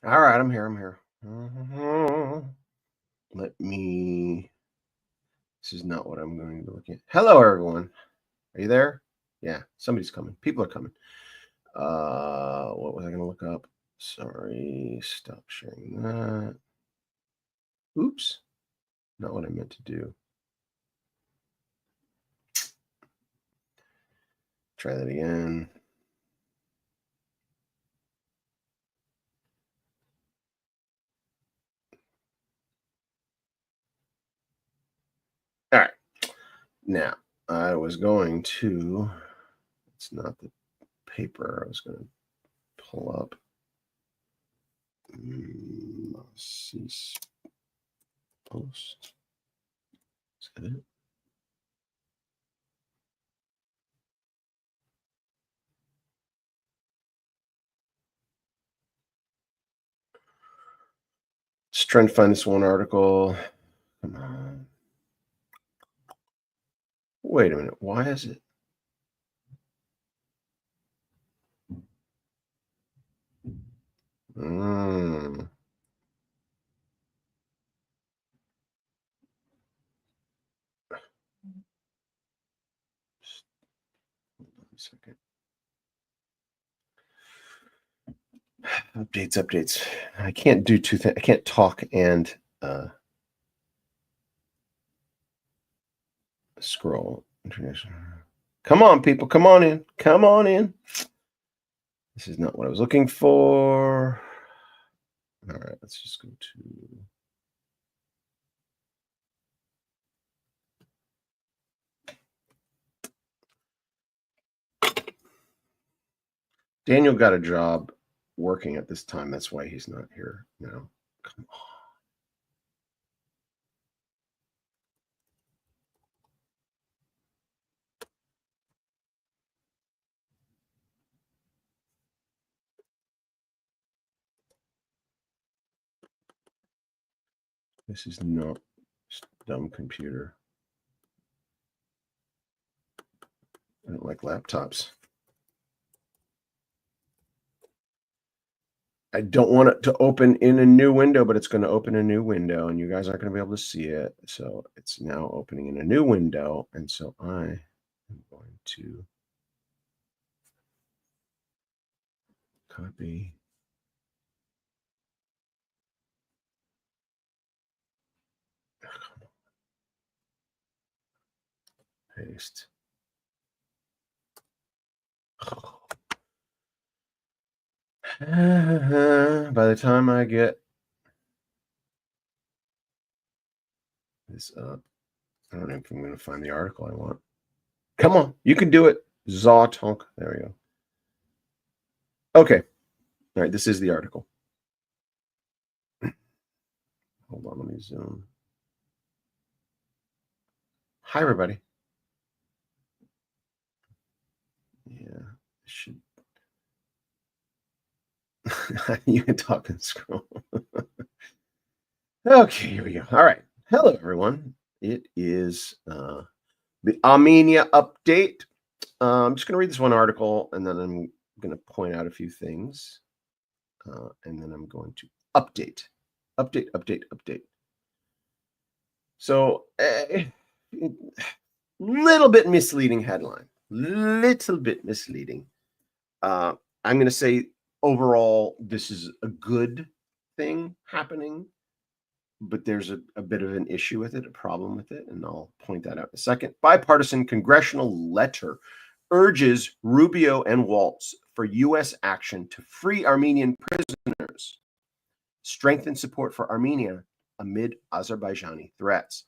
All right, I'm here. I'm here. Mhm. Let me. This is not what I'm going to be looking at. Hello, everyone. Are you there? Yeah, somebody's coming. People are coming. What was I going to look up? Sorry. Stop sharing that. Oops. Not what I meant to do. Try that again. All right. Now, I was going to. It's not the paper I was going to pull up. See post. Is that it? Just trying to find this one article. Come on. Wait a minute. Why is it? Mm. Hold on a second. Updates. I can't do two things. I can't talk and scroll. International. Come on, people. Come on in. Come on in. This is not what I was looking for. All right, let's just go to. Daniel got a job working at this time. That's why he's not here now. Come on. This is not dumb computer. I don't like laptops. I don't want it to open in a new window, but it's going to open a new window, and you guys aren't going to be able to see it. So it's now opening in a new window, and so I am going to copy. Paste. By the time I get this up, I don't know if I'm going to find the article I want. Come on, you can do it. Zawtonk. There we go. Okay. All right, this is the article. Hold on, let me zoom. Hi, everybody. Yeah, should. You can talk and scroll. Okay, here we go. All right. Hello, everyone. It is the Armenia update. I'm just going to read this one article, and then I'm going to point out a few things, and then I'm going to update. So, little bit misleading headline. Little bit misleading. I'm going to say overall, this is a good thing happening, but there's a bit of an issue with it, a problem with it, and I'll point that out in a second. Bipartisan congressional letter urges Rubio and Waltz for U.S. action to free Armenian prisoners, strengthen support for Armenia amid Azerbaijani threats.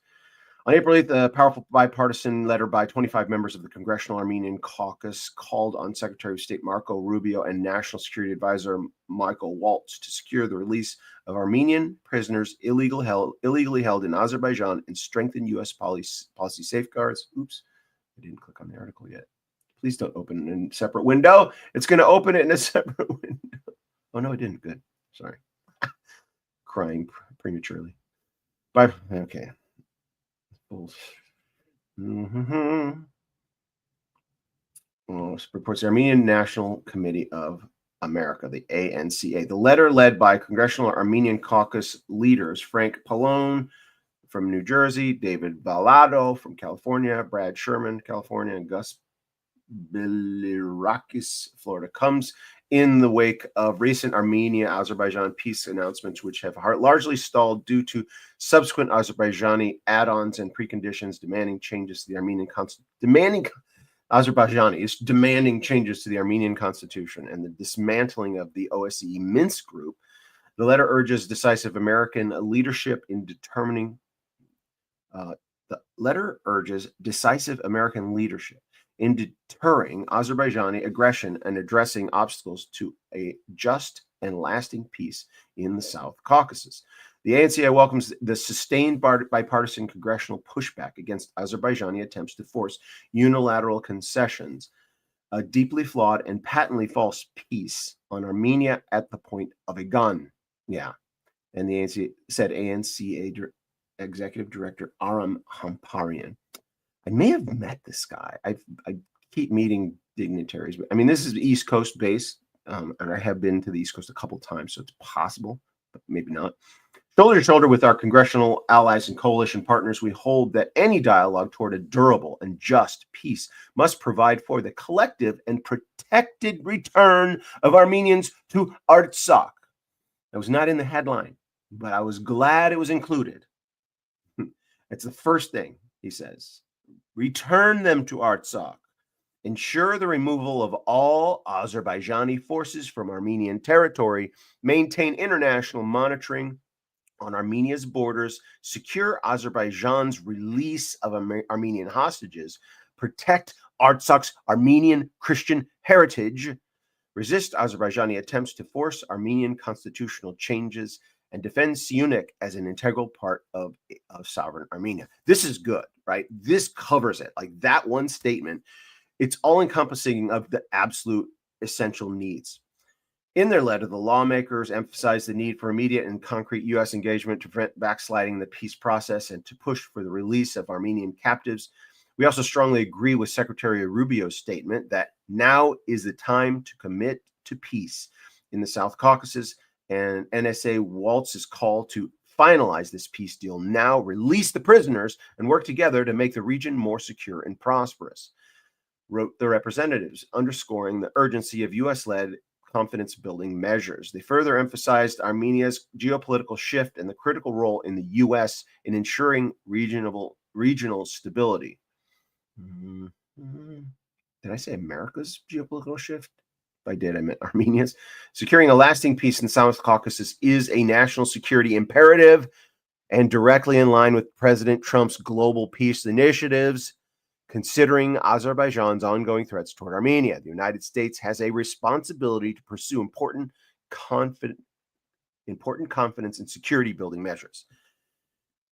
On April 8th, a powerful bipartisan letter by 25 members of the Congressional Armenian Caucus called on Secretary of State Marco Rubio and National Security Advisor Michael Waltz to secure the release of Armenian prisoners illegally held in Azerbaijan and strengthen U.S. policy safeguards. Oops, I didn't click on the article yet. Please don't open it in a separate window. It's going to open it in a separate window. Oh, no, it didn't. Good. Sorry. Crying prematurely. Bye. Okay. Mm-hmm. Reports the Armenian National Committee of America, the ANCA. The letter, led by Congressional Armenian Caucus leaders Frank Pallone from New Jersey, David Valado from California, Brad Sherman, California, and Gus Bilirakis, Florida, comes in the wake of recent Armenia-Azerbaijan peace announcements, which have largely stalled due to subsequent Azerbaijani add-ons and preconditions demanding changes to the Armenian constitution and the dismantling of the OSCE Minsk group. The letter urges decisive American leadership in determining deterring Azerbaijani aggression and addressing obstacles to a just and lasting peace in the South Caucasus. The ANCA welcomes the sustained bipartisan congressional pushback against Azerbaijani attempts to force unilateral concessions, a deeply flawed and patently false peace on Armenia at the point of a gun. Yeah. And the ANCA said ANCA Executive Director Aram Hamparian. I may have met this guy. I keep meeting dignitaries. But I mean, this is East Coast based, and I have been to the East Coast a couple times, so it's possible, but maybe not. Shoulder to shoulder with our congressional allies and coalition partners, we hold that any dialogue toward a durable and just peace must provide for the collective and protected return of Armenians to Artsakh. That was not in the headline, but I was glad it was included. It's the first thing he says. Return them to Artsakh. Ensure the removal of all Azerbaijani forces from Armenian territory. Maintain international monitoring on Armenia's borders. Secure Azerbaijan's release of Armenian hostages. Protect Artsakh's Armenian Christian heritage. Resist Azerbaijani attempts to force Armenian constitutional changes, and defend Syunik as an integral part of sovereign Armenia. This is good, right? This covers it. Like that one statement, it's all encompassing of the absolute essential needs. In their letter, the lawmakers emphasize the need for immediate and concrete U.S. engagement to prevent backsliding in the peace process and to push for the release of Armenian captives. We also strongly agree with Secretary Rubio's statement that now is the time to commit to peace in the South Caucasus, and NSA Waltz's call to finalize this peace deal now, release the prisoners, and work together to make the region more secure and prosperous, wrote the representatives, underscoring the urgency of U.S.-led confidence-building measures. They further emphasized Armenia's geopolitical shift and the critical role in the U.S. in ensuring regional stability. Did I say America's geopolitical shift? If I did, I meant Armenia's. Securing a lasting peace in the South Caucasus is a national security imperative and directly in line with President Trump's global peace initiatives. Considering Azerbaijan's ongoing threats toward Armenia, the United States has a responsibility to pursue important confidence and security building measures.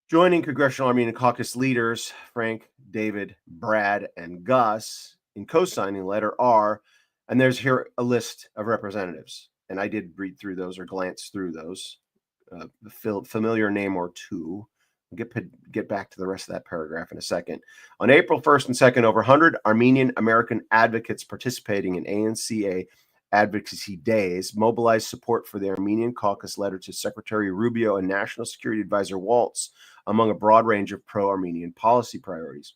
Joining Congressional Armenian Caucus leaders Frank, David, Brad, and Gus in co-signing the letter are, and there's here a list of representatives, and I did read through those or glance through those, familiar name or two. We'll get back to the rest of that paragraph in a second. On April 1st and 2nd, over 100 Armenian American advocates participating in ANCA Advocacy Days mobilized support for the Armenian Caucus letter to Secretary Rubio and National Security Advisor Waltz, among a broad range of pro-Armenian policy priorities.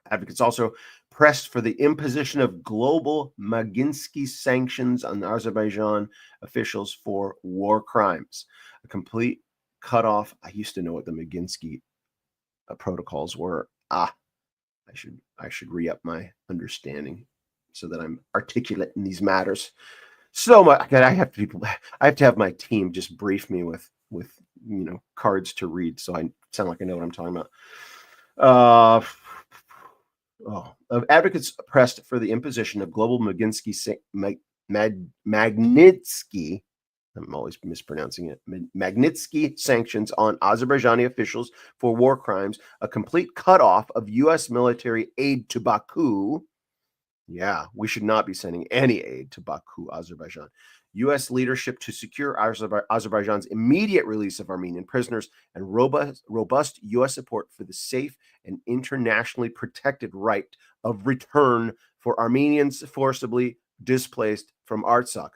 Advocates also pressed for the imposition of global Magnitsky sanctions on Azerbaijan officials for war crimes. A complete cutoff. I used to know what the Magnitsky protocols were. I should re-up my understanding so that I'm articulate in these matters. So much. I have to have my team just brief me with cards to read, so I sound like I know what I'm talking about. Advocates pressed for the imposition of global Magnitsky, I'm always mispronouncing it, Magnitsky sanctions on Azerbaijani officials for war crimes, a complete cutoff of U.S. military aid to Baku. Yeah, we should not be sending any aid to Baku, Azerbaijan. U.S. leadership to secure Azerbaijan's immediate release of Armenian prisoners, and robust U.S. support for the safe and internationally protected right of return for Armenians forcibly displaced from Artsakh.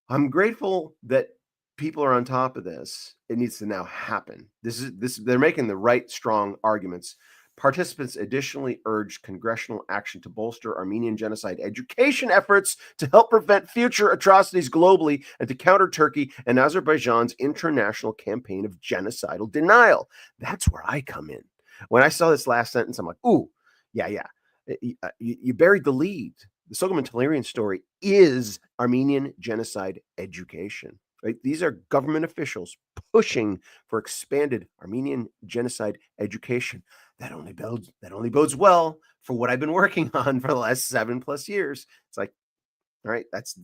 I'm grateful that people are on top of this. It needs to now happen. They're making the right strong arguments. Participants additionally urged congressional action to bolster Armenian genocide education efforts to help prevent future atrocities globally and to counter Turkey and Azerbaijan's international campaign of genocidal denial. That's where I come in. When I saw this last sentence, I'm like, ooh, yeah. You buried the lead. The Soghomon Tehlirian story is Armenian genocide education. Right? These are government officials pushing for expanded Armenian genocide education. That only bodes well for what I've been working on for the last 7+ years. It's like, all right, that's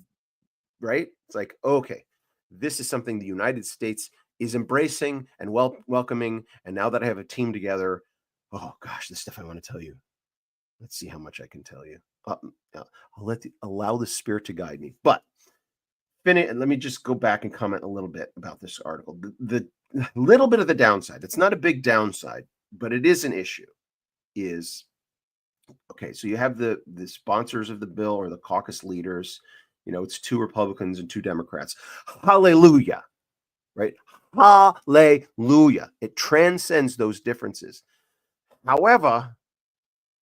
right. It's like, okay, this is something the United States is embracing and welcoming. And now that I have a team together, oh gosh, the stuff I want to tell you. Let's see how much I can tell you. I'll allow the spirit to guide me. But let me just go back and comment a little bit about this article. The little bit of the downside, it's not a big downside, but it is an issue, is okay, so you have the sponsors of the bill or the caucus leaders. It's 2 Republicans and 2 Democrats. Hallelujah, right? Hallelujah. It transcends those differences. However,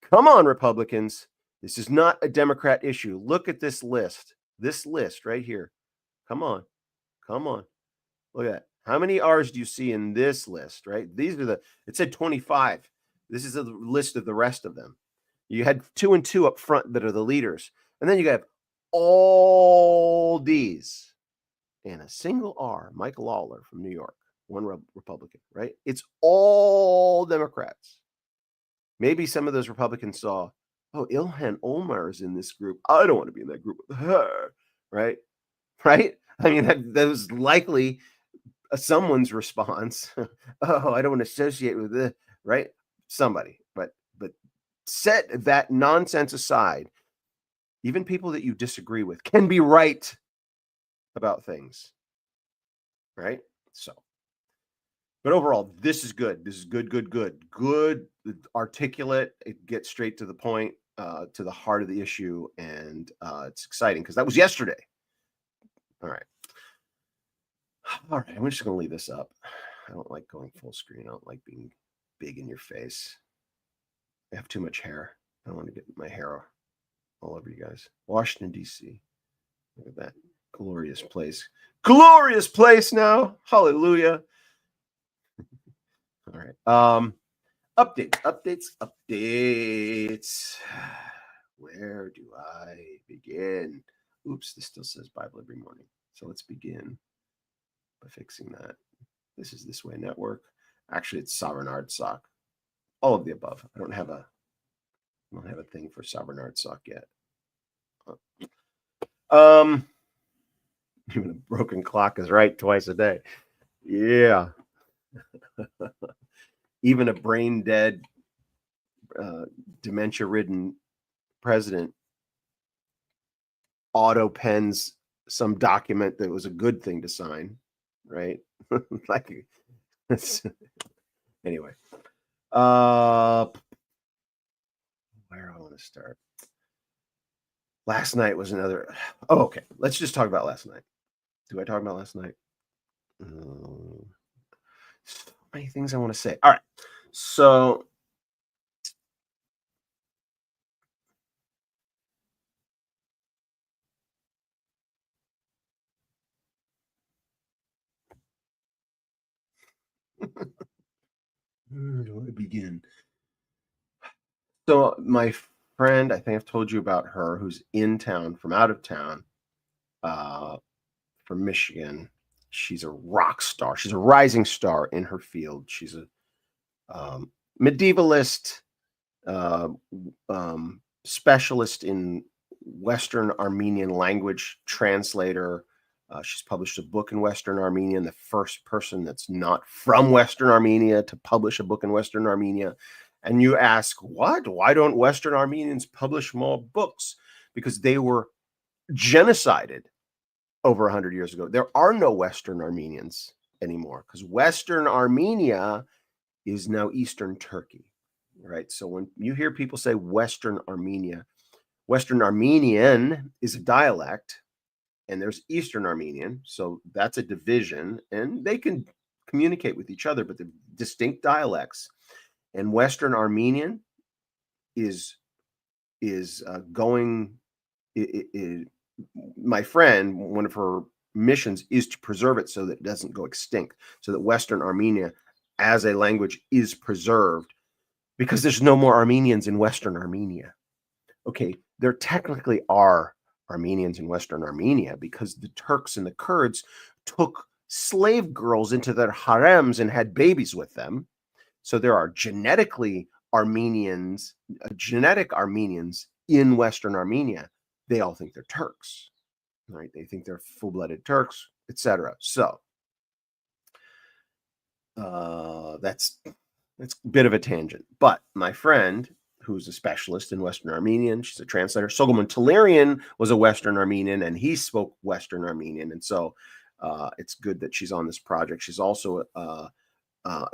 come on, Republicans. This is not a Democrat issue. Look at this list. This list right here. Come on. Look at that. How many R's do you see in this list, right? It said 25. This is a list of the rest of them. You had 2 and 2 up front that are the leaders. And then you have all these and a single R, Mike Lawler from New York, 1 Republican, right? It's all Democrats. Maybe some of those Republicans saw, oh, Ilhan Omar is in this group. I don't want to be in that group with her, right? Right? I mean, that was likely someone's response. Oh, I don't want to associate with it, right? Somebody, but set that nonsense aside. Even people that you disagree with can be right about things, right? So, but overall, this is good. This is good, articulate. It gets straight to the point, to the heart of the issue, and it's exciting because that was yesterday. All right, I'm just gonna leave this up. I don't like going full screen. I don't like being big in your face. I have too much hair. I don't want to get my hair all over you guys. Washington, D.C. Look at that glorious place. Glorious place now. Hallelujah. All right. Updates. Where do I begin? Oops, this still says Bible every morning. So let's begin by fixing that. This is This Way Network. Actually, it's Sovereign Artsakh. All of the above. I don't have a thing for Sovereign Artsakh yet. Even a broken clock is right twice a day. Yeah. Even a brain dead, dementia-ridden president auto pens some document that was a good thing to sign, right? Like, anyway. Where do I want to start? Last night was another. Oh, okay. Let's just talk about last night. Do I talk about last night? So many things I want to say. All right. So where do I begin? So my friend, I think I've told you about her, who's in town from out of town, from Michigan. She's a rock star. She's a rising star in her field. She's a medievalist, uh, specialist in Western Armenian language, translator. She's published a book in Western Armenian, the first person that's not from Western Armenia to publish a book in Western Armenia. And you ask, what? Why don't Western Armenians publish more books? Because they were genocided over 100 years ago. There are no Western Armenians anymore because Western Armenia is now Eastern Turkey, right? So when you hear people say Western Armenia, Western Armenian is a dialect and there's Eastern Armenian. So that's a division, and they can communicate with each other, but the distinct dialects. And Western Armenian is going. My friend, one of her missions is to preserve it so that it doesn't go extinct, so that Western Armenia as a language is preserved, because there's no more Armenians in Western Armenia. Okay, there technically are Armenians in Western Armenia because the Turks and the Kurds took slave girls into their harems and had babies with them. So there are genetic Armenians in Western Armenia. They all think they're Turks, right? They think they're full-blooded Turks, etc. So that's a bit of a tangent. But my friend, who's a specialist in Western Armenian, she's a translator. Soghomon Tehlirian was a Western Armenian, and he spoke Western Armenian. And so it's good that she's on this project. She's also a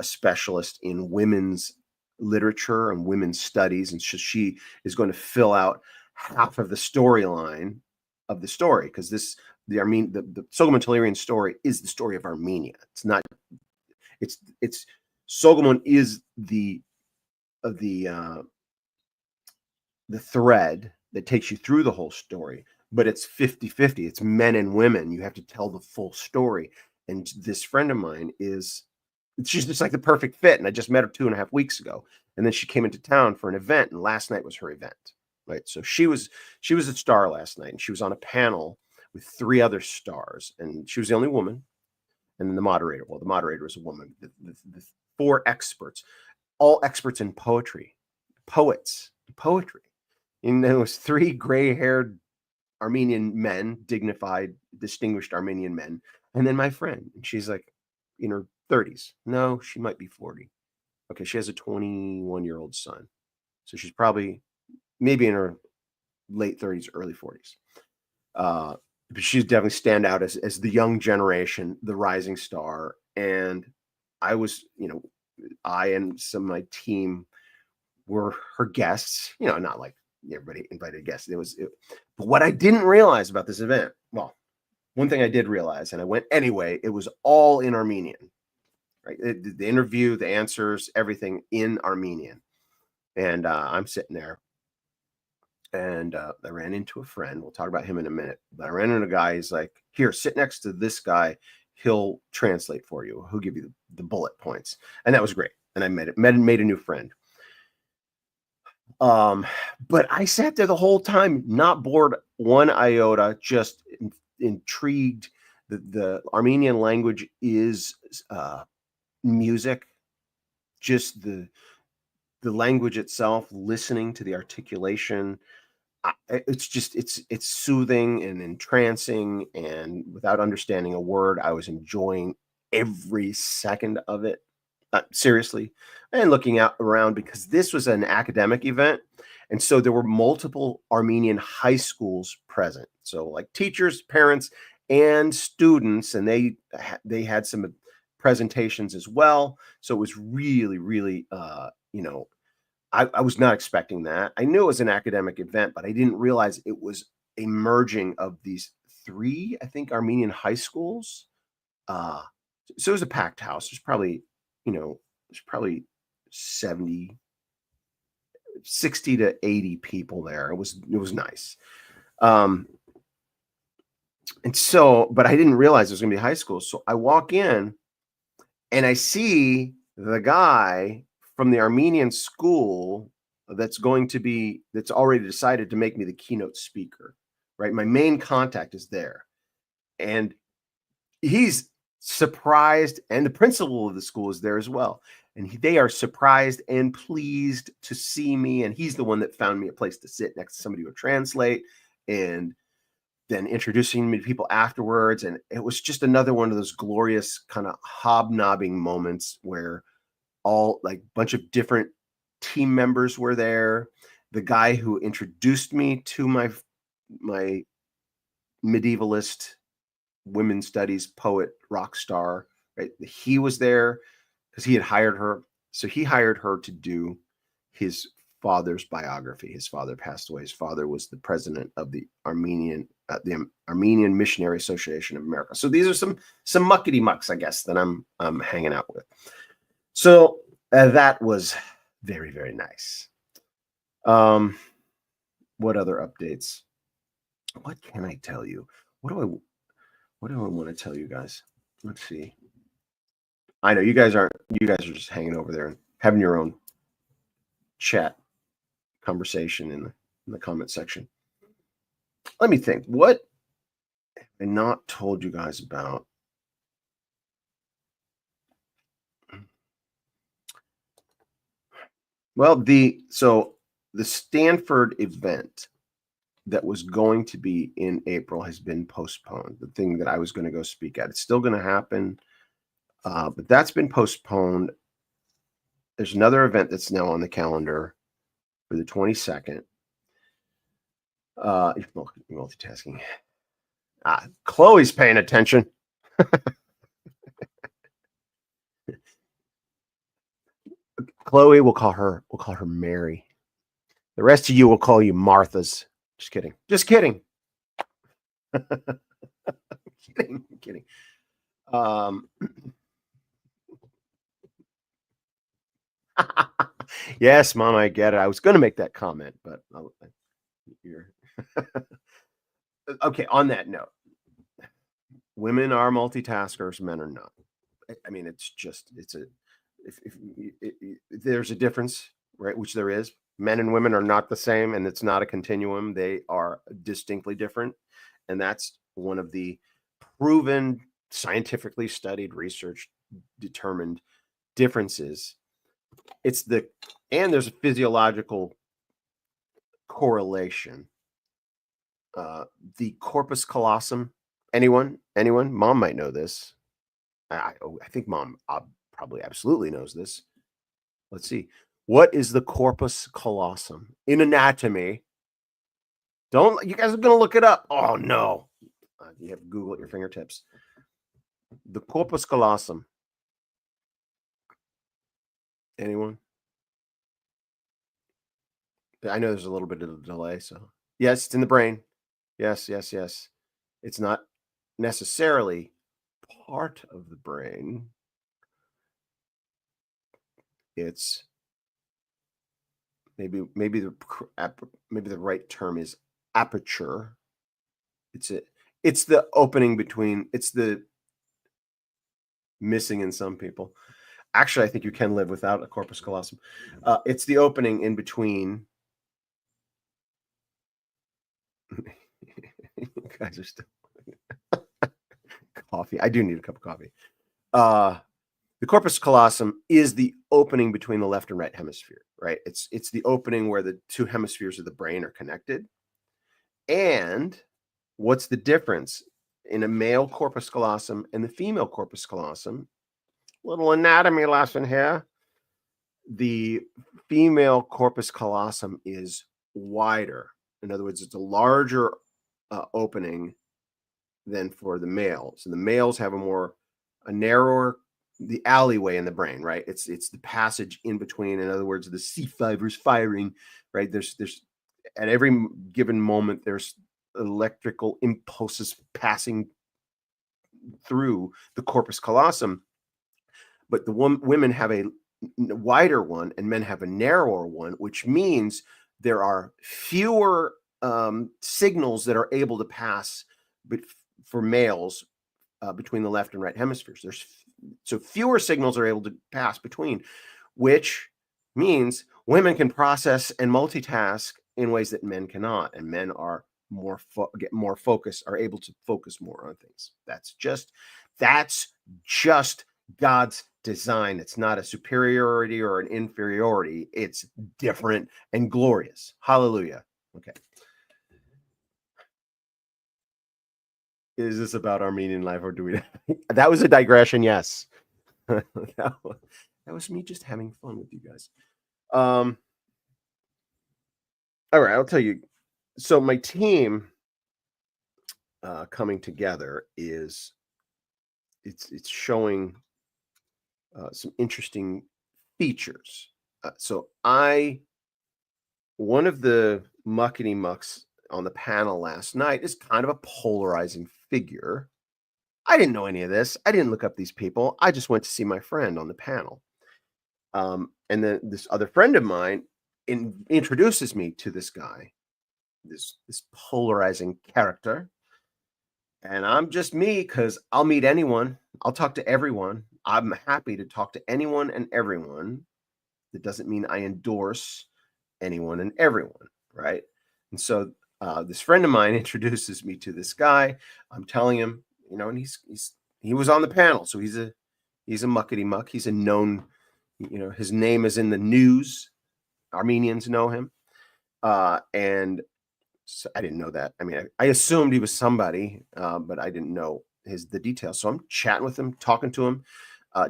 specialist in women's literature and women's studies, and so she is going to fill out half of the storyline of the story, because the Soghomon Tehlirian story is the story of Armenia. It's not. It's Soghomon is the thread that takes you through the whole story, but it's 50-50. It's men and women. You have to tell the full story. And this friend of mine she's just like the perfect fit. And I just met her 2.5 weeks ago. And then she came into town for an event, and last night was her event, right? So she was a star last night, and she was on a panel with 3 other stars, and she was the only woman. And then the moderator was a woman. The 4 experts, all experts in poetry, poetry. And there was 3 gray-haired Armenian men, dignified, distinguished Armenian men, and then my friend. And she's like in her 30s. No, she might be 40. Okay, she has a 21-year-old son. So she's probably maybe in her late 30s, early 40s. But she's definitely stand out as the young generation, the rising star. And I was, I and some of my team were her guests, not like everybody invited guests. But what I didn't realize about this event, well, one thing I did realize, and I went anyway, it was all in Armenian, right? The interview, the answers, everything in Armenian. And I'm sitting there, and I ran into a friend. We'll talk about him in a minute. But I ran into a guy. He's like, here, sit next to this guy. He'll translate for you. He'll give you the bullet points. And that was great. And I made a new friend. But I sat there the whole time, not bored one iota, just intrigued. The Armenian language is music, just the language itself, listening to the articulation. It's soothing and entrancing, and without understanding a word, I was enjoying every second of it. Seriously, and looking around, because this was an academic event, and so there were multiple Armenian high schools present. So like teachers, parents, and students, and they had some presentations as well. So it was really, really, I was not expecting that. I knew it was an academic event, but I didn't realize it was a merging of these 3, I think, Armenian high schools. So it was a packed house. There's probably 60 to 80 people there. It was nice. And so, but I didn't realize it was going to be high school. So I walk in and I see the guy from the Armenian school that's already decided to make me the keynote speaker, right? My main contact is there, and he's surprised, and the principal of the school is there as well. And they are surprised and pleased to see me. And he's the one that found me a place to sit next to somebody who would translate, and then introducing me to people afterwards. And it was just another one of those glorious kind of hobnobbing moments where all like bunch of different team members were there. The guy who introduced me to my medievalist women's studies poet rock star, right? He was there because he had hired her. So he hired her to do his father's biography. His father passed away. His father was the president of the Armenian the Armenian Missionary Association of America. So these are some muckety mucks, I guess, that I'm hanging out with. So that was very, very nice. What other updates? What can I tell you? What do I want to tell you guys? Let's see. I know you guys are just hanging over there and having your own chat conversation in the comment section. Let me think. What have I not told you guys about? Well, the Stanford event that was going to be in April has been postponed. The thing that I was going to go speak at, it's still going to happen, but that's been postponed. There's another event that's now on the calendar for the 22nd. Multitasking. Chloe's paying attention. Chloe, we'll call her Mary. The rest of you will call you Martha's. Just kidding. Just kidding. kidding. Yes, Mom, I get it. I was going to make that comment, but you're okay. On that note, women are multitaskers, men are not. I mean, if there's a difference, right? Which there is. Men and women are not the same, and it's not a continuum. They are distinctly different, and that's one of the proven, scientifically studied, research determined differences. And there's a physiological correlation. The corpus callosum. Anyone? Mom might know this. I think Mom probably absolutely knows this. Let's see. What is the corpus callosum in anatomy? You guys are going to look it up. Oh, no. You have Google at your fingertips. The corpus callosum. Anyone? I know there's a little bit of a delay. So, yes, it's in the brain. Yes. It's not necessarily part of the brain. It's maybe the right term is aperture. It's the opening between. It's the missing in some people. Actually, I think you can live without a corpus callosum. It's the opening in between. You guys are still coffee. I do need a cup of coffee. The corpus callosum is the opening between the left and right hemisphere, right? It's the opening where the two hemispheres of the brain are connected. And what's the difference in a male corpus callosum and the female corpus callosum? Little anatomy lesson here. The female corpus callosum is wider. In other words, it's a larger opening than for the males. And the males have a narrower, the alleyway in the brain, right? It's the passage in between. In other words, the C fibers firing, right? There's at every given moment, there's electrical impulses passing through the corpus callosum. But the women have a wider one and men have a narrower one, which means there are fewer signals that are able to pass for males between the left and right hemispheres. So fewer signals are able to pass between, which means women can process and multitask in ways that men cannot, and men are get more focus, are able to focus more on things. That's just God's design. It's not a superiority or an inferiority. It's different and glorious. Hallelujah. Okay. Is this about Armenian life, or do we? That was a digression. Yes. that was me just having fun with you guys. All right, I'll tell you. So my team coming together it's showing some interesting features. So one of the muckety mucks on the panel last night is kind of a polarizing figure. I didn't know any of this. I didn't look up these people. I just went to see my friend on the panel. And then this other friend of mine introduces me to this guy, this polarizing character. And I'm just me because I'll meet anyone. I'll talk to everyone. I'm happy to talk to anyone and everyone. That doesn't mean I endorse anyone and everyone, right? And so this friend of mine introduces me to this guy. I'm telling him, and he was on the panel, so he's a muckety muck. He's a known, his name is in the news. Armenians know him, and so I didn't know that. I mean, I assumed he was somebody, but I didn't know the details. So I'm chatting with him, talking to him,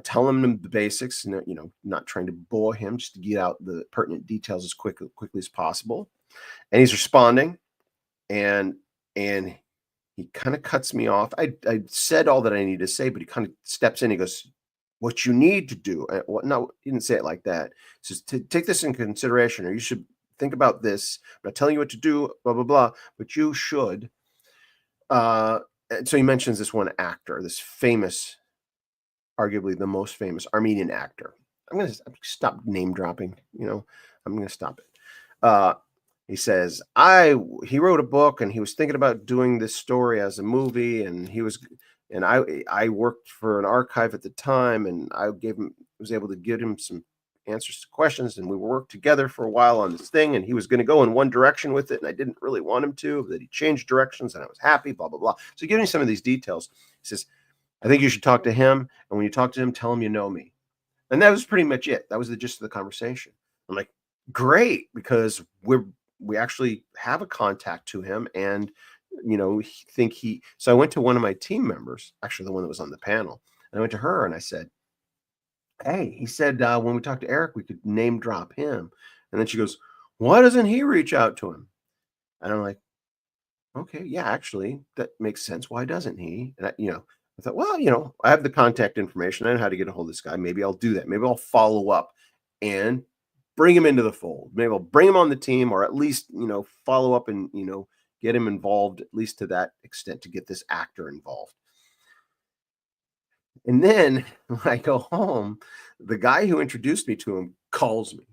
telling him the basics, not trying to bore him, just to get out the pertinent details as quickly as possible. And he's responding, and he kind of cuts me off. I said all that I need to say, but he kind of steps in. He goes, "What you need to do," no, he didn't say it like that. He says, "Take this in consideration, or you should think about this. I'm not telling you what to do, blah, blah, blah, but you should." So he mentions this one actor, this famous, arguably the most famous Armenian actor. I'm going to stop name dropping, I'm going to stop it. He says, he wrote a book and he was thinking about doing this story as a movie, and I worked for an archive at the time, and I was able to give him some answers to questions, and we worked together for a while on this thing, and he was going to go in one direction with it, and I didn't really want him to, but he changed directions, and I was happy, blah, blah, blah. So giving some of these details, he says, "I think you should talk to him, and when you talk to him, tell him you know me." And that was pretty much it. That was the gist of the conversation. I'm like, great, because we actually have a contact to him, and so I went to one of my team members, actually the one that was on the panel, and I went to her and I said, "Hey," he said, "when we talk to Eric, we could name drop him." And then she goes, "Why doesn't he reach out to him?" And I'm like, "Okay, yeah, actually, that makes sense. Why doesn't he?" And I thought, well, I have the contact information. I know how to get a hold of this guy. Maybe I'll do that. Maybe I'll follow up and bring him into the fold. Maybe I'll bring him on the team, or at least, follow up and, get him involved, at least to that extent, to get this actor involved. And then when I go home, the guy who introduced me to him calls me.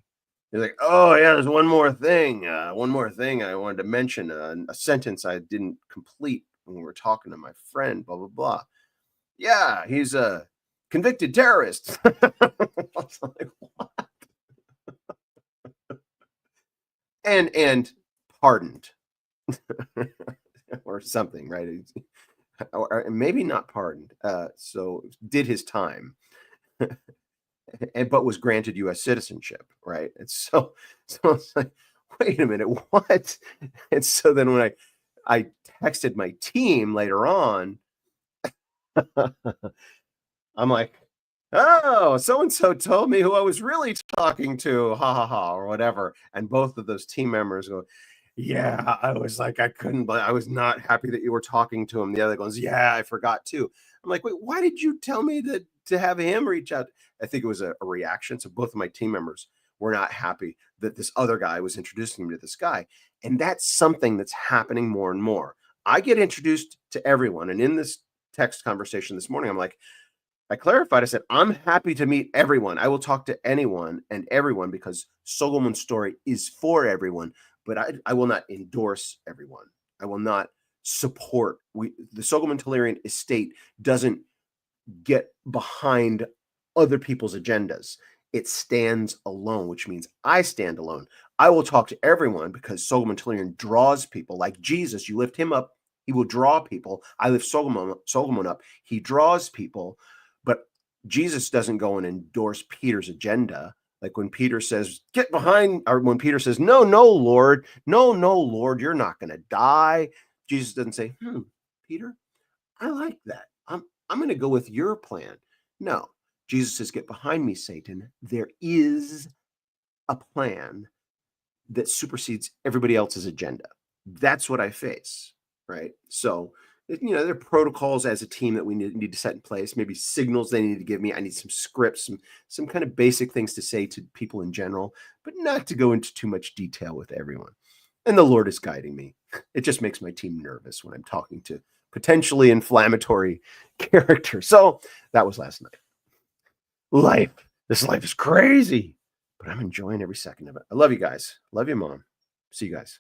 He's like, "Oh yeah, there's one more thing I wanted to mention, a sentence I didn't complete when we were talking to my friend, blah, blah, blah. Yeah, he's a convicted terrorist." I was like, what? And pardoned or something, right? Or maybe not pardoned. So did his time, but was granted U.S. citizenship, right? And so it's like, wait a minute, what? And so then when I texted my team later on, I'm like, "Oh, so and so told me who I was really talking to, ha ha ha," or whatever. And both of those team members go, "Yeah," I was like, I was not happy that you were talking to him. The other goes, "Yeah, I forgot too." I'm like, "Wait, why did you tell me that to have him reach out?" I think it was a reaction. So both of my team members were not happy that this other guy was introducing me to this guy. And that's something that's happening more and more. I get introduced to everyone. And in this text conversation this morning, I clarified, I said, "I'm happy to meet everyone. I will talk to anyone and everyone because Solomon's story is for everyone, but I will not endorse everyone. I will not support. The Solomon Tellurian estate doesn't get behind other people's agendas. It stands alone, which means I stand alone. I will talk to everyone because Solomon Tellurian draws people like Jesus. You lift him up, he will draw people. I lift Solomon up, he draws people. But Jesus doesn't go and endorse Peter's agenda. Like when Peter says, "Get behind," or when Peter says, "No, no, Lord, no, no, Lord, you're not going to die." Jesus doesn't say, "Peter, I like that. I'm going to go with your plan." No, Jesus says, "Get behind me, Satan. There is a plan that supersedes everybody else's agenda." That's what I face, right? So, there are protocols as a team that we need to set in place, maybe signals they need to give me. I need some scripts, some kind of basic things to say to people in general, but not to go into too much detail with everyone. And the Lord is guiding me It just makes my team nervous when I'm talking to potentially inflammatory characters. So that was last night. Life. This life is crazy, but I'm enjoying every second of it. I love you guys. Love you, Mom. See you guys.